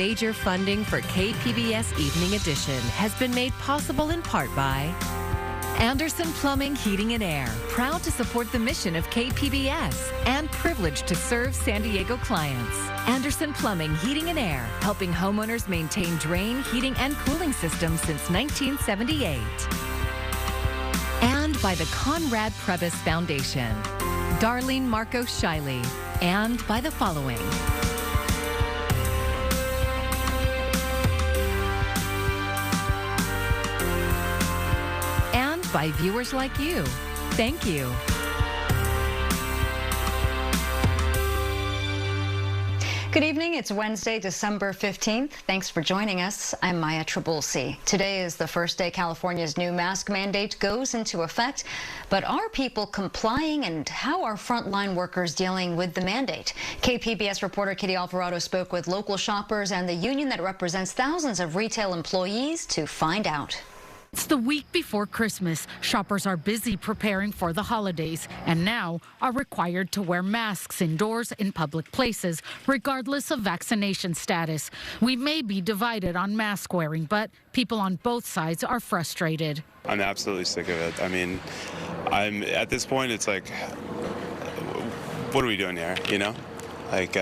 Major funding for KPBS Evening Edition has been made possible in part by Anderson Plumbing, Heating and Air, proud to support the mission of KPBS and privileged to serve San Diego clients. Anderson Plumbing, Heating and Air, helping homeowners maintain drain, heating, and cooling systems since 1978. And by the Conrad Prebys Foundation, Darlene Marco Shiley, and by the following. By viewers like you. Thank you. Good evening. It's Wednesday, December 15th. Thanks for joining us. I'm Maya Trabulsi. Today is the first day California's new mask mandate goes into effect. But are people complying, and how are frontline workers dealing with the mandate? KPBS reporter Kitty Alvarado spoke with local shoppers and the union that represents thousands of retail employees to find out. It's the week before Christmas. Shoppers are busy preparing for the holidays and now are required to wear masks indoors in public places, regardless of vaccination status. We may be divided on mask wearing, but people on both sides are frustrated. I'm absolutely sick of it. I mean, I'm at this point, it's like, what are we doing here, you know? Like,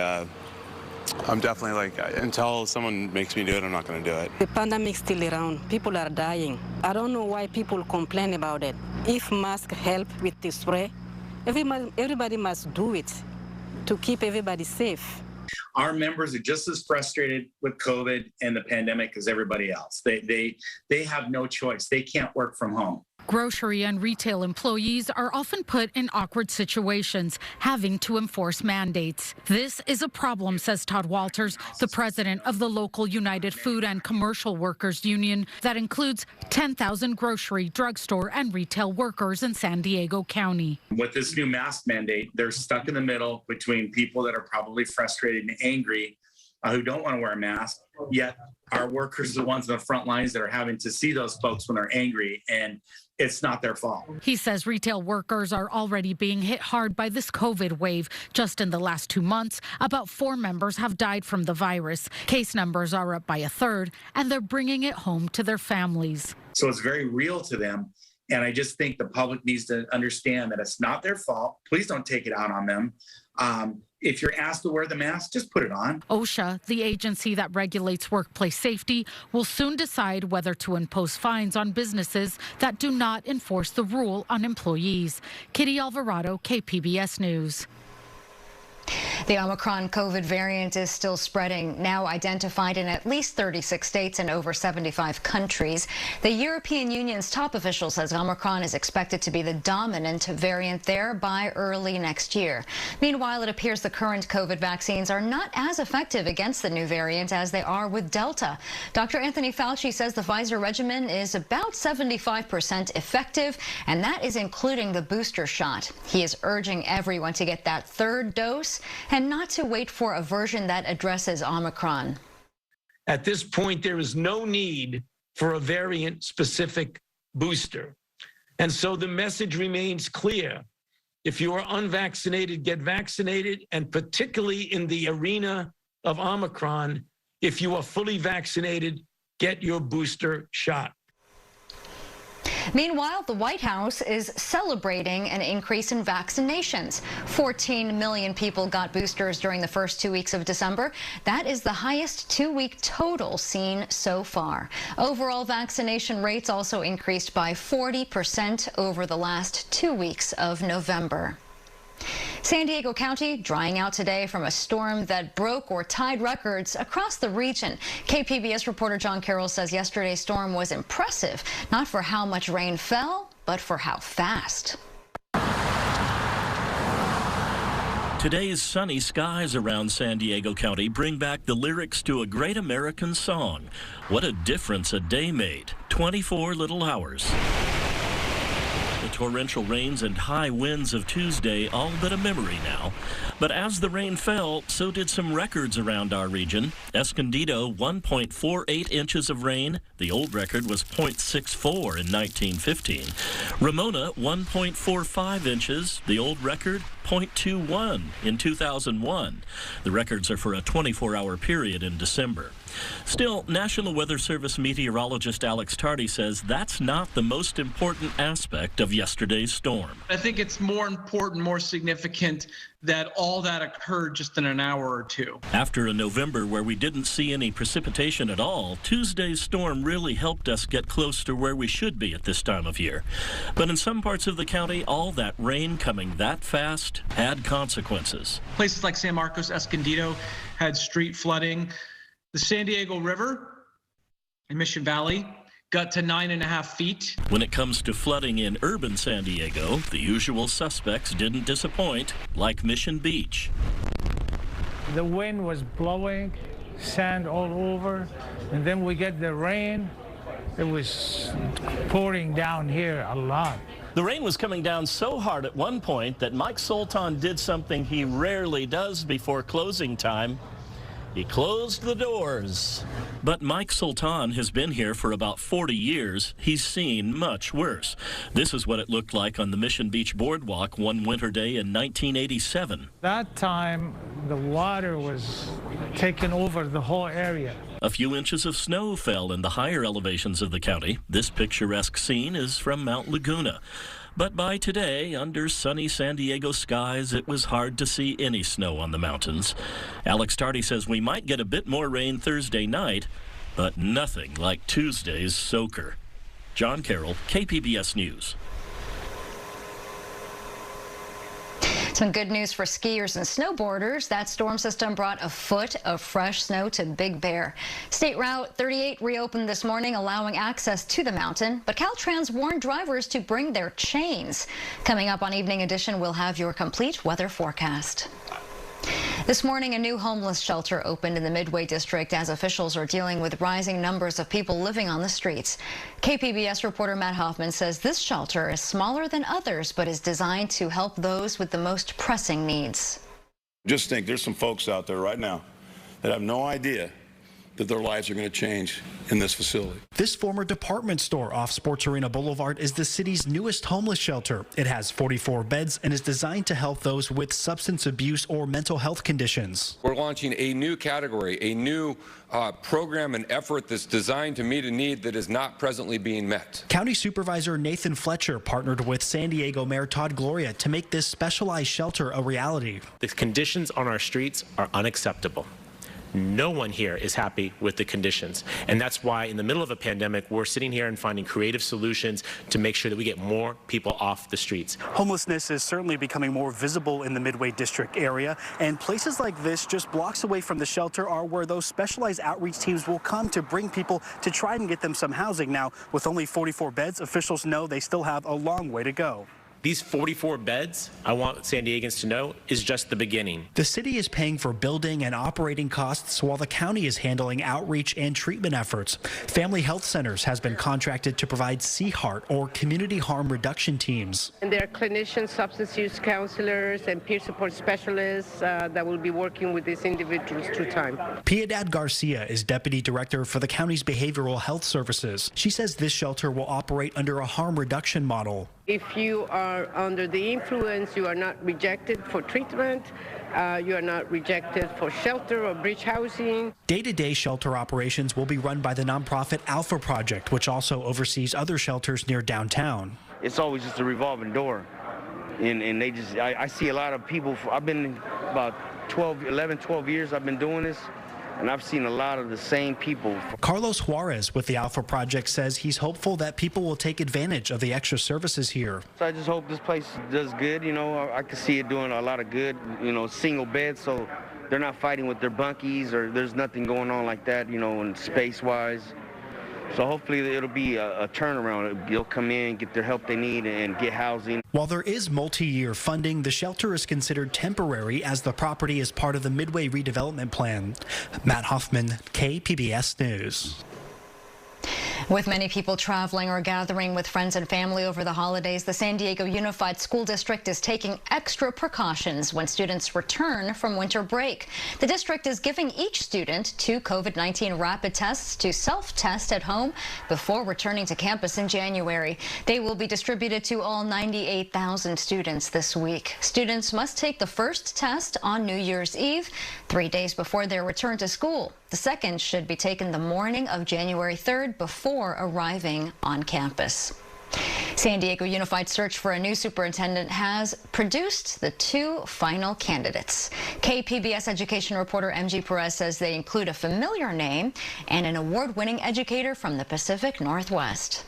I'm definitely like, until someone makes me do it, I'm not going to do it. The pandemic's still around. People are dying. I don't know why people complain about it. If masks help with the spray, everybody must do it to keep everybody safe. Our members are just as frustrated with COVID and the pandemic as everybody else. They have no choice. They can't work from home. Grocery and retail employees are often put in awkward situations, having to enforce mandates. This is a problem, says Todd Walters, the president of the local United Food and Commercial Workers Union that includes 10,000 grocery, drugstore, and retail workers in San Diego County. With this new mask mandate, they're stuck in the middle between people that are probably frustrated and angry who don't want to wear a mask, yet our workers are the ones on the front lines that are having to see those folks when they're angry, and it's not their fault. He says retail workers are already being hit hard by this COVID wave. Just in the last 2 months, about 4 members have died from the virus. Case numbers are up by a third, and they're bringing it home to their families. So it's very real to them, and I just think the public needs to understand that it's not their fault. Please don't take it out on them. If you're asked to wear the mask, just put it on. OSHA, the agency that regulates workplace safety, will soon decide whether to impose fines on businesses that do not enforce the rule on employees. Kitty Alvarado, KPBS News. The Omicron COVID variant is still spreading, now identified in at least 36 states and over 75 countries. The European Union's top official says Omicron is expected to be the dominant variant there by early next year. Meanwhile, it appears the current COVID vaccines are not as effective against the new variant as they are with Delta. Dr. Anthony Fauci says the Pfizer regimen is about 75% effective, and that is including the booster shot. He is urging everyone to get that third dose and not to wait for a version that addresses Omicron. At this point, there is no need for a variant-specific booster. And so the message remains clear. If you are unvaccinated, get vaccinated, and particularly in the arena of Omicron, if you are fully vaccinated, get your booster shot. Meanwhile, the White House is celebrating an increase in vaccinations. 14 million people got boosters during the first 2 weeks of December. That is the highest 2-week total seen so far. Overall vaccination rates also increased by 40% over the last 2 weeks of November. San Diego County drying out today from a storm that broke or tied records across the region. KPBS reporter John Carroll says yesterday's storm was impressive, not for how much rain fell, but for how fast. Today's sunny skies around San Diego County bring back the lyrics to a great American song. What a difference a day made. 24 little hours. The torrential rains and high winds of Tuesday all but a memory now. But as the rain fell, so did some records around our region. Escondido, 1.48 inches of rain. The old record was 0.64 in 1915. Ramona, 1.45 inches. The old record, 0.21 in 2001. The records are for a 24-hour period in December. Still, National Weather Service meteorologist Alex Tardy says that's not the most important aspect of yesterday's storm. I think it's more important, more significant that all that occurred just in an hour or two. After a November where we didn't see any precipitation at all, Tuesday's storm really helped us get close to where we should be at this time of year. But in some parts of the county, all that rain coming that fast had consequences. Places like San Marcos, Escondido had street flooding. The San Diego River in Mission Valley got to 9.5 feet. When it comes to flooding in urban San Diego, the usual suspects didn't disappoint, like Mission Beach. The wind was blowing, sand all over, and then we get the rain. It was pouring down here a lot. The rain was coming down so hard at one point that Mike Sultan did something he rarely does before closing time. He closed the doors. But Mike Sultan has been here for about 40 years. He's seen much worse. This is what it looked like on the Mission Beach Boardwalk one winter day in 1987. That time, the water was taking over the whole area. A few inches of snow fell in the higher elevations of the county. This picturesque scene is from Mount Laguna. But by today, under sunny San Diego skies, it was hard to see any snow on the mountains. Alex Tardy says we might get a bit more rain Thursday night, but nothing like Tuesday's soaker. John Carroll, KPBS News. Some good news for skiers and snowboarders. That storm system brought a foot of fresh snow to Big Bear. State Route 38 reopened this morning, allowing access to the mountain, but Caltrans warned drivers to bring their chains. Coming up on Evening Edition, we'll have your complete weather forecast. This morning, a new homeless shelter opened in the Midway District as officials are dealing with rising numbers of people living on the streets. KPBS reporter Matt Hoffman says this shelter is smaller than others, but is designed to help those with the most pressing needs. Just think, there's some folks out there right now that have no idea that their lives are going to change in this facility. This former department store off Sports Arena Boulevard is the city's newest homeless shelter. It has 44 beds and is designed to help those with substance abuse or mental health conditions. We're launching a new category, a new program and effort that's designed to meet a need that is not presently being met. County Supervisor Nathan Fletcher partnered with San Diego Mayor Todd Gloria to make this specialized shelter a reality. The conditions on our streets are unacceptable. No one here is happy with the conditions. And that's why in the middle of a pandemic, we're sitting here and finding creative solutions to make sure that we get more people off the streets. Homelessness is certainly becoming more visible in the Midway District area, and places like this, just blocks away from the shelter, are where those specialized outreach teams will come to bring people to try and get them some housing. Now, with only 44 beds, officials know they still have a long way to go. These 44 beds, I want San Diegans to know, is just the beginning. The city is paying for building and operating costs while the county is handling outreach and treatment efforts. Family Health Centers has been contracted to provide CHART, or community harm reduction teams. And there are clinicians, substance use counselors, and peer support specialists that will be working with these individuals through time. Piedad Garcia is deputy director for the county's behavioral health services. She says this shelter will operate under a harm reduction model. If you are under the influence, you are not rejected for treatment, you are not rejected for shelter or bridge housing. Day-to-day shelter operations will be run by the nonprofit Alpha Project, which also oversees other shelters near downtown. It's always just a revolving door. And they just, I see a lot of people, I've been about 12 years I've been doing this. And I've seen a lot of the same people. Carlos Juarez with the Alpha Project says he's hopeful that people will take advantage of the extra services here. So I just hope this place does good. You know, I can see it doing a lot of good, you know, single beds, so they're not fighting with their bunkies, or there's nothing going on like that, you know, and space-wise. So hopefully it'll be a turnaround. They'll come in, get their help they need, and get housing. While there is multi-year funding, the shelter is considered temporary as the property is part of the Midway redevelopment plan. Matt Hoffman, KPBS News. With many people traveling or gathering with friends and family over the holidays, the San Diego Unified School District is taking extra precautions when students return from winter break. The district is giving each student 2 COVID-19 rapid tests to self-test at home before returning to campus in January. They will be distributed to all 98,000 students this week. Students must take the first test on New Year's Eve, 3 days before their return to school. The second should be taken the morning of January 3rd before arriving on campus. San Diego Unified search for a new superintendent has produced the 2 final candidates. KPBS education reporter MG Perez says they include a familiar name and an award-winning educator from the Pacific Northwest.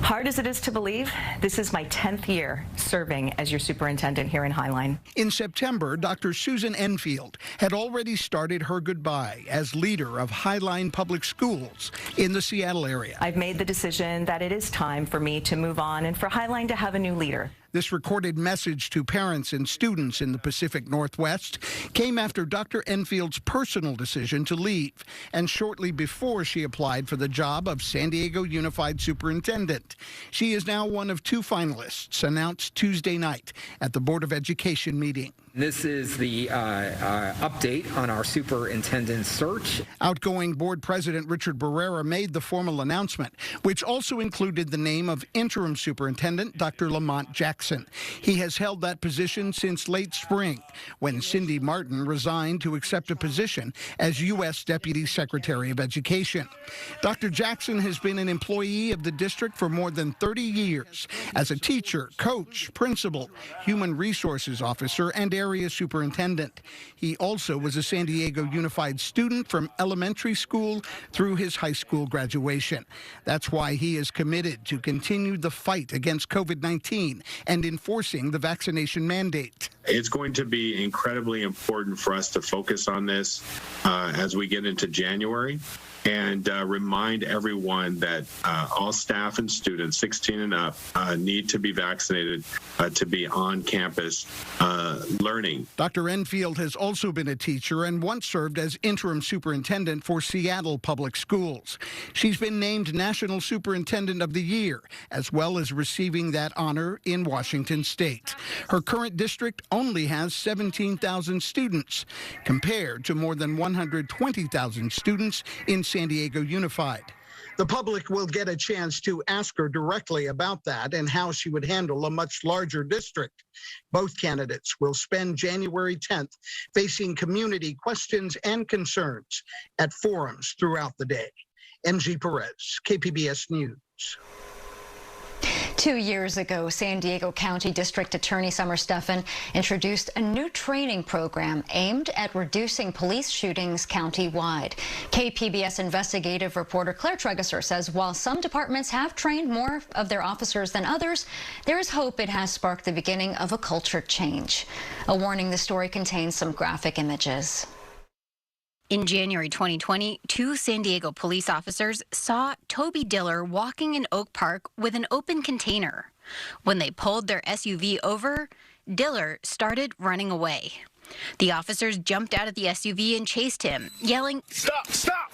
Hard as it is to believe, this is my 10th year serving as your superintendent here in Highline. In September, Dr. Susan Enfield had already started her goodbye as leader of Highline Public Schools in the Seattle area. I've made the decision that it is time for me to move on and for Highline to have a new leader. This recorded message to parents and students in the Pacific Northwest came after Dr. Enfield's personal decision to leave and shortly before she applied for the job of San Diego Unified Superintendent. She is now one of 2 finalists announced Tuesday night at the Board of Education meeting. This is the update on our superintendent search. Outgoing board president Richard Barrera made the formal announcement, which also included the name of interim superintendent Dr. Lamont Jackson. He has held that position since late spring, when Cindy Martin resigned to accept a position as U.S. Deputy Secretary of Education. Dr. Jackson has been an employee of the district for more than 30 years as a teacher, coach, principal, human resources officer, and area superintendent. He also was a San Diego Unified student from elementary school through his high school graduation. That's why he is committed to continue the fight against COVID-19 and enforcing the vaccination mandate. It's going to be incredibly important for us to focus on this as we get into January and remind everyone that all staff and students 16 and up need to be vaccinated to be on campus learning. Dr. Enfield has also been a teacher and once served as interim superintendent for Seattle Public Schools. She's been named National Superintendent of the Year, as well as receiving that honor in Washington State. Her current district only has 17,000 students, compared to more than 120,000 students in San Diego Unified. The public will get a chance to ask her directly about that and how she would handle a much larger district. Both candidates will spend January 10th facing community questions and concerns at forums throughout the day. MG Perez, KPBS News. 2 years ago, San Diego County District Attorney Summer Stephan introduced a new training program aimed at reducing police shootings countywide. KPBS investigative reporter Claire Tregesser says while some departments have trained more of their officers than others, there is hope it has sparked the beginning of a culture change. A warning: the story contains some graphic images. In January 2020, 2 San Diego police officers saw Toby Diller walking in Oak Park with an open container. When they pulled their SUV over, Diller started running away. The officers jumped out of the SUV and chased him, yelling, "Stop! Stop!"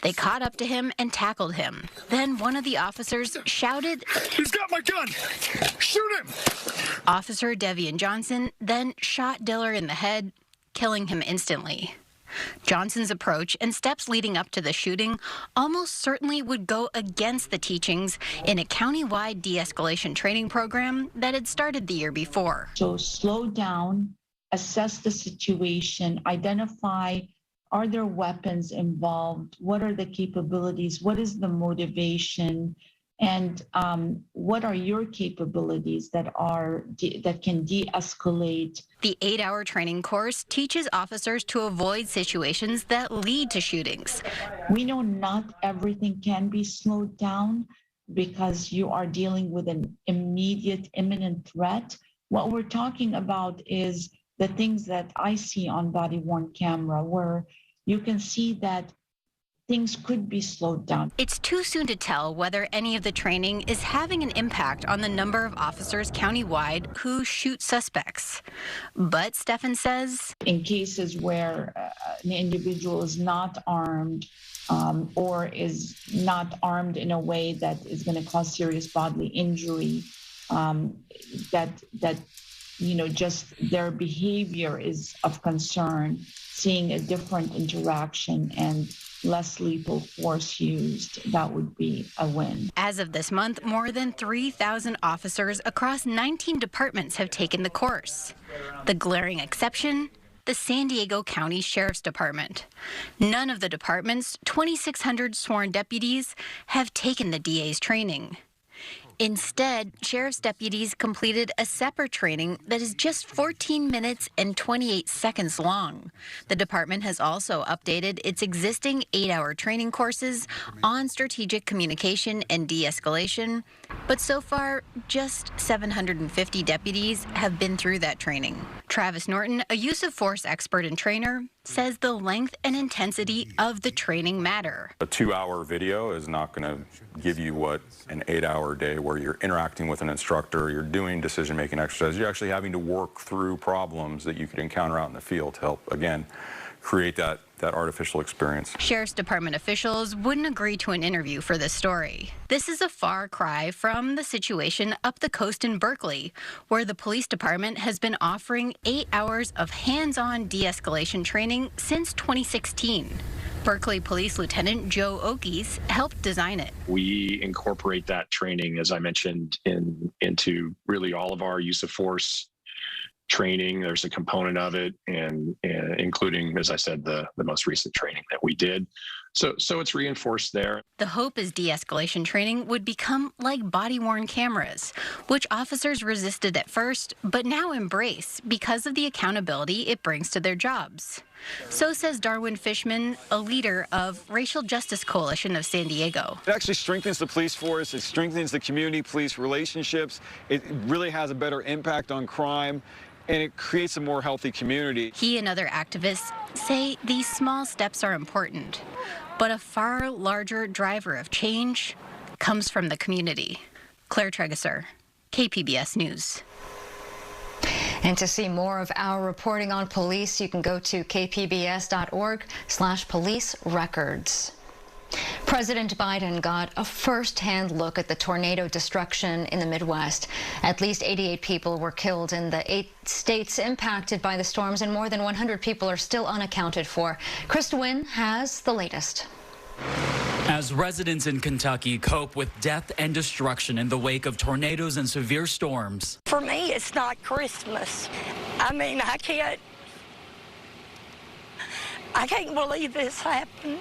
They caught up to him and tackled him. Then one of the officers shouted, "He's got my gun! Shoot him!" Officer Devian Johnson then shot Diller in the head, killing him instantly. Johnson's approach and steps leading up to the shooting almost certainly would go against the teachings in a county-wide de-escalation training program that had started the year before. So slow down, assess the situation, identify, are there weapons involved? What are the capabilities? What is the motivation? And what are your capabilities that can de-escalate? The 8-hour training course teaches officers to avoid situations that lead to shootings. We know not everything can be slowed down because you are dealing with an immediate, imminent threat. What we're talking about is the things that I see on body-worn camera, where you can see that things could be slowed down. It's too soon to tell whether any of the training is having an impact on the number of officers countywide who shoot suspects. But Stephan says, in cases where an individual is not armed or is not armed in a way that is going to cause serious bodily injury, that just their behavior is of concern, seeing a different interaction and less lethal force used, that would be a win. As of this month, more than 3,000 officers across 19 departments have taken the course. The glaring exception, the San Diego County Sheriff's Department. None of the department's 2,600 sworn deputies have taken the DA's training. Instead, sheriff's deputies completed a separate training that is just 14 minutes and 28 seconds long. The department has also updated its existing 8-hour training courses on strategic communication and de-escalation, but so far, just 750 deputies have been through that training. Travis Norton, a use of force expert and trainer, says the length and intensity of the training matter. A 2-hour video is not going to give you what an 8-hour day where you're interacting with an instructor, you're doing decision-making exercises, you're actually having to work through problems that you could encounter out in the field to help, again, create that artificial experience. Sheriff's Department officials wouldn't agree to an interview for this story. This is a far cry from the situation up the coast in Berkeley, where the police department has been offering 8 hours of hands-on de-escalation training since 2016. Berkeley Police Lieutenant Joe Okies helped design it. We incorporate that training, as I mentioned, into really all of our use of force training. There's a component of it, and including, as I said, the most recent training that we did. So it's reinforced there. The hope is de-escalation training would become like body-worn cameras, which officers resisted at first, but now embrace because of the accountability it brings to their jobs. So says Darwin Fishman, a leader of Racial Justice Coalition of San Diego. It actually strengthens the police force. It strengthens the community-police relationships. It really has a better impact on crime, and it creates a more healthy community. He and other activists say these small steps are important, but a far larger driver of change comes from the community. Claire Tregesser, KPBS News. And to see more of our reporting on police, you can go to kpbs.org/police records. President Biden got a first-hand look at the tornado destruction in the Midwest. At least 88 people were killed in the 8 states impacted by the storms, and more than 100 people are still unaccounted for. Krista Wynn has the latest. As residents in Kentucky cope with death and destruction in the wake of tornadoes and severe storms. For me, it's not Christmas. I mean, I can't believe this happened.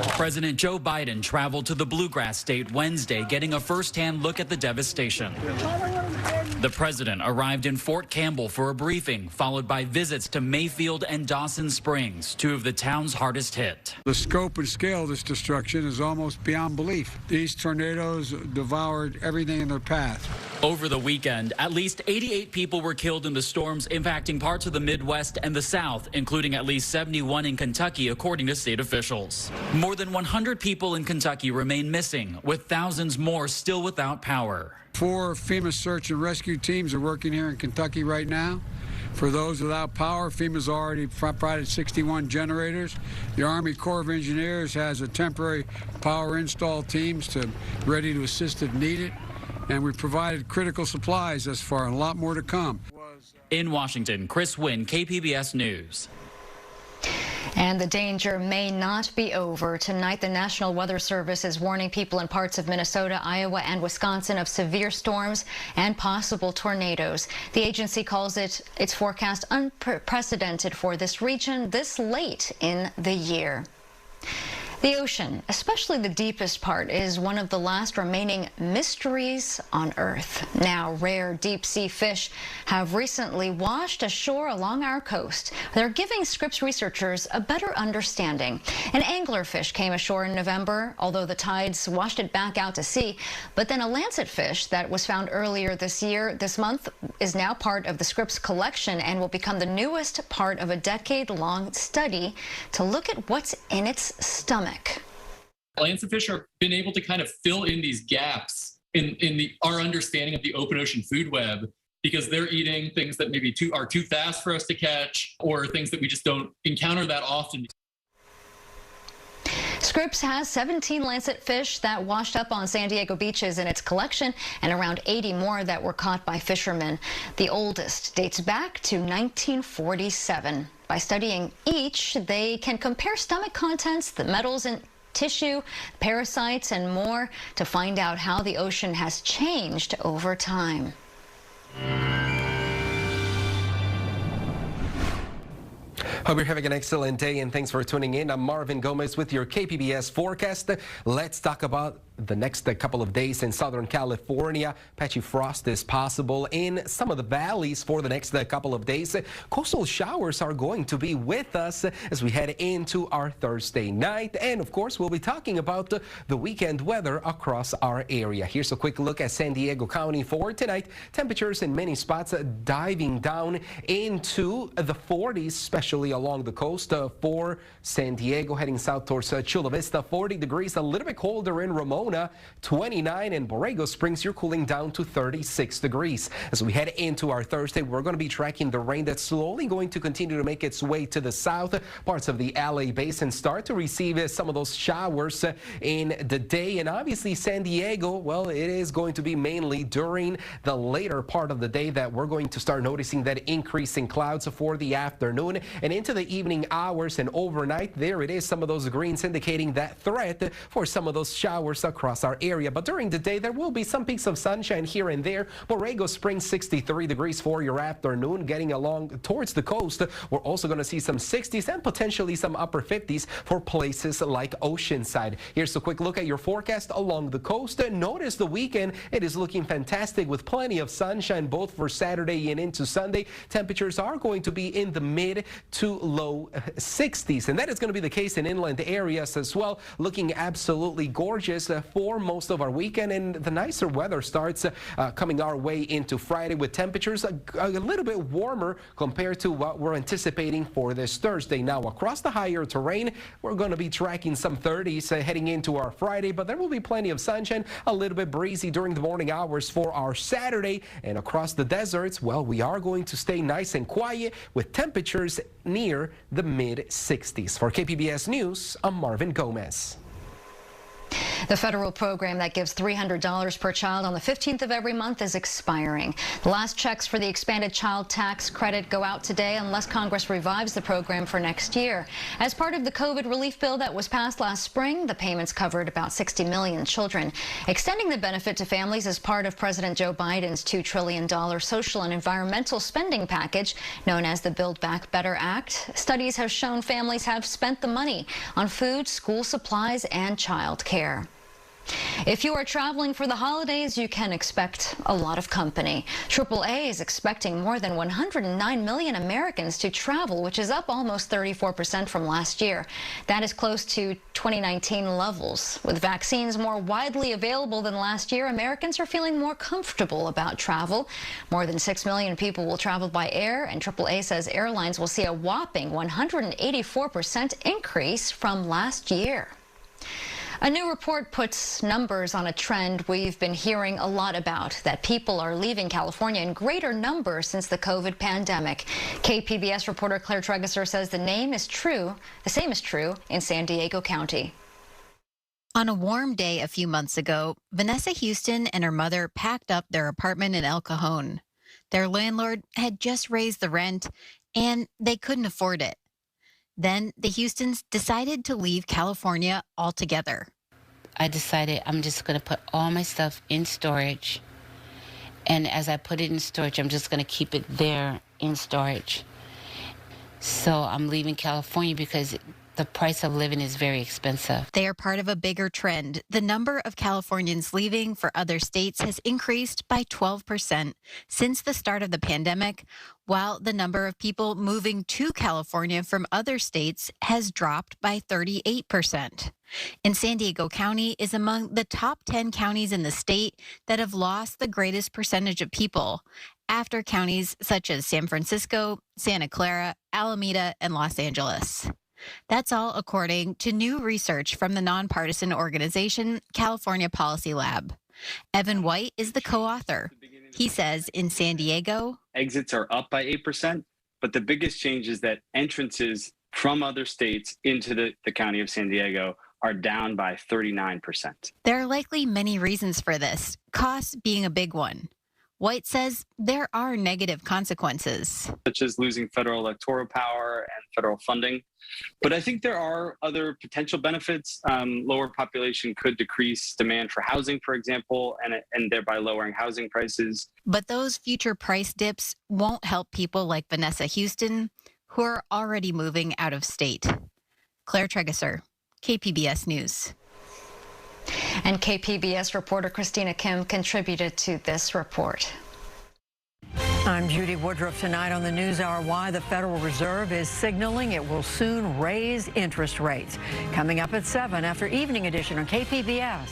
President Joe Biden traveled to the Bluegrass State Wednesday, getting a first-hand look at the devastation. The president arrived in Fort Campbell for a briefing, followed by visits to Mayfield and Dawson Springs, 2 of the town's hardest hit. The scope and scale of this destruction is almost beyond belief. These tornadoes devoured everything in their path. Over the weekend, at least 88 people were killed in the storms impacting parts of the Midwest and the South, including at least 71 in Kentucky, according to state officials. More than 100 people in Kentucky remain missing, with thousands more still without power. 4 FEMA search and rescue teams are working here in Kentucky right now. For those without power, FEMA's already provided 61 generators. The Army Corps of Engineers has a temporary power install teams ready to assist if needed. And we've provided critical supplies thus far, and a lot more to come. In Washington, Chris Wynn, KPBS News. And the danger may not be over. Tonight, the National Weather Service is warning people in parts of Minnesota, Iowa, and Wisconsin of severe storms and possible tornadoes. The agency calls its forecast unprecedented for this region this late in the year. The ocean, especially the deepest part, is one of the last remaining mysteries on Earth. Now, rare deep-sea fish have recently washed ashore along our coast. They're giving Scripps researchers a better understanding. An anglerfish came ashore in November, although the tides washed it back out to sea. But then a lancetfish that was found earlier this month, is now part of the Scripps collection and will become the newest part of a decade-long study to look at what's in its stomach. Lancetfish have been able to kind of fill in these gaps in our understanding of the open ocean food web, because they're eating things that maybe are too fast for us to catch, or things that we just don't encounter that often. Scripps has 17 lancetfish that washed up on San Diego beaches in its collection, and around 80 more that were caught by fishermen. The oldest dates back to 1947. By studying each, they can compare stomach contents, the metals in tissue, parasites, and more to find out how the ocean has changed over time. Hope you're having an excellent day, and thanks for tuning in. I'm Marvin Gomez with your KPBS forecast. Let's talk about the next couple of days in Southern California. Patchy frost is possible in some of the valleys for the next couple of days. Coastal showers are going to be with us as we head into our Thursday night. And of course, we'll be talking about the weekend weather across our area. Here's a quick look at San Diego County for tonight. Temperatures in many spots diving down into the 40s, especially along the coast for San Diego, heading south towards Chula Vista. 40 degrees, a little bit colder in Ramona. 29 in Borrego Springs, you're cooling down to 36 degrees. As we head into our Thursday, we're going to be tracking the rain that's slowly going to continue to make its way to the south. Parts of the LA Basin start to receive some of those showers in the day. And obviously San Diego, well, it is going to be mainly during the later part of the day that we're going to start noticing that increase in clouds for the afternoon and into the evening hours and overnight. There it is, some of those greens indicating that threat for some of those showers across our area. But during the day, there will be some peaks of sunshine here and there. Borrego Springs, 63 degrees for your afternoon. Getting along towards the coast, we're also going to see some 60s and potentially some upper 50s for places like Oceanside. Here's a quick look at your forecast along the coast. Notice the weekend, it is looking fantastic with plenty of sunshine both for Saturday and into Sunday. Temperatures are going to be in the mid to low 60s, and that is going to be the case in inland areas as well. Looking absolutely gorgeous for most of our weekend, and the nicer weather starts coming our way into Friday with temperatures a little bit warmer compared to what we're anticipating for this Thursday. Now, across the higher terrain, we're going to be tracking some 30s heading into our Friday, but there will be plenty of sunshine, a little bit breezy during the morning hours for our Saturday. And across the deserts, well, we are going to stay nice and quiet with temperatures near the mid 60s. For KPBS News, I'm Marvin Gomez. The federal program that gives $300 per child on the 15th of every month is expiring. The last checks for the expanded child tax credit go out today unless Congress revives the program for next year. As part of the COVID relief bill that was passed last spring, the payments covered about 60 million children. Extending the benefit to families is part of President Joe Biden's $2 trillion social and environmental spending package known as the Build Back Better Act. Studies have shown families have spent the money on food, school supplies, and child care. If you are traveling for the holidays, you can expect a lot of company. AAA is expecting more than 109 million Americans to travel, which is up almost 34% from last year. That is close to 2019 levels. With vaccines more widely available than last year, Americans are feeling more comfortable about travel. More than 6 million people will travel by air, and AAA says airlines will see a whopping 184% increase from last year. A new report puts numbers on a trend we've been hearing a lot about, that people are leaving California in greater numbers since the COVID pandemic. KPBS reporter Claire Tregeser says the same is true in San Diego County. On a warm day a few months ago, Vanessa Houston and her mother packed up their apartment in El Cajon. Their landlord had just raised the rent, and they couldn't afford it. Then the Houstons decided to leave California altogether. I decided I'm just going to put all my stuff in storage. And as I put it in storage, I'm just going to keep it there in storage. So I'm leaving California because the price of living is very expensive. They are part of a bigger trend. The number of Californians leaving for other states has increased by 12% since the start of the pandemic, while the number of people moving to California from other states has dropped by 38%. And San Diego County is among the top 10 counties in the state that have lost the greatest percentage of people, after counties such as San Francisco, Santa Clara, Alameda, and Los Angeles. That's all according to new research from the nonpartisan organization California Policy Lab. Evan White is the co-author. He says in San Diego, exits are up by 8%, but the biggest change is that entrances from other states into the county of San Diego are down by 39%. There are likely many reasons for this, costs being a big one. White says there are negative consequences, such as losing federal electoral power and federal funding. But I think there are other potential benefits. Lower population could decrease demand for housing, for example, and thereby lowering housing prices. But those future price dips won't help people like Vanessa Houston, who are already moving out of state. Claire Tregesser, KPBS News. And KPBS reporter Christina Kim contributed to this report. I'm Judy Woodruff. Tonight on the NewsHour, why the Federal Reserve is signaling it will soon raise interest rates. Coming up at 7 after Evening Edition on KPBS.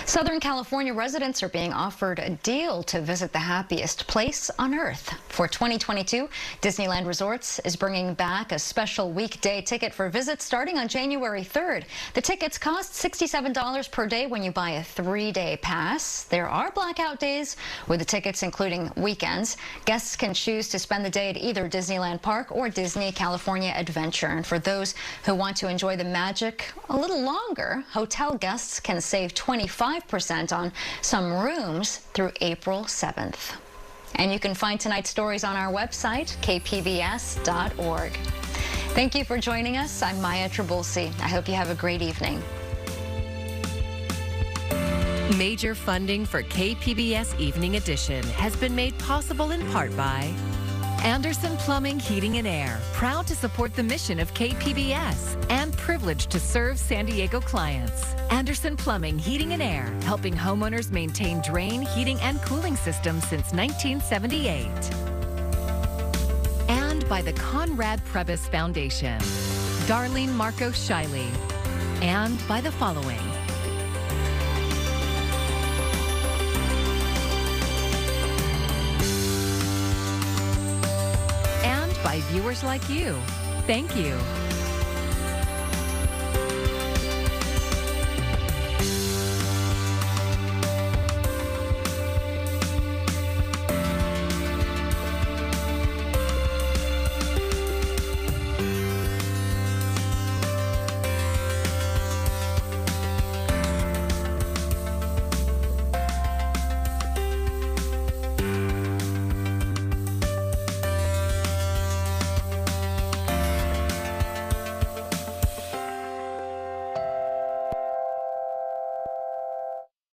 Southern California residents are being offered a deal to visit the happiest place on earth. For 2022, Disneyland Resorts is bringing back a special weekday ticket for visits starting on January 3rd. The tickets cost $67 per day when you buy a 3-day pass. There are blackout days with the tickets including weekends. Guests can choose to spend the day at either Disneyland Park or Disney California Adventure. And for those who want to enjoy the magic a little longer, hotel guests can save 25% on some rooms through April 7th. And you can find tonight's stories on our website, kpbs.org. Thank you for joining us. I'm Maya Trabulsi. I hope you have a great evening. Major funding for KPBS Evening Edition has been made possible in part by Anderson Plumbing, Heating and Air, proud to support the mission of KPBS and privileged to serve San Diego clients. Anderson Plumbing, Heating and Air, helping homeowners maintain drain, heating, and cooling systems since 1978. And by the Conrad Prebys Foundation, Darlene Marco Shiley, and by the following. By viewers like you. Thank you.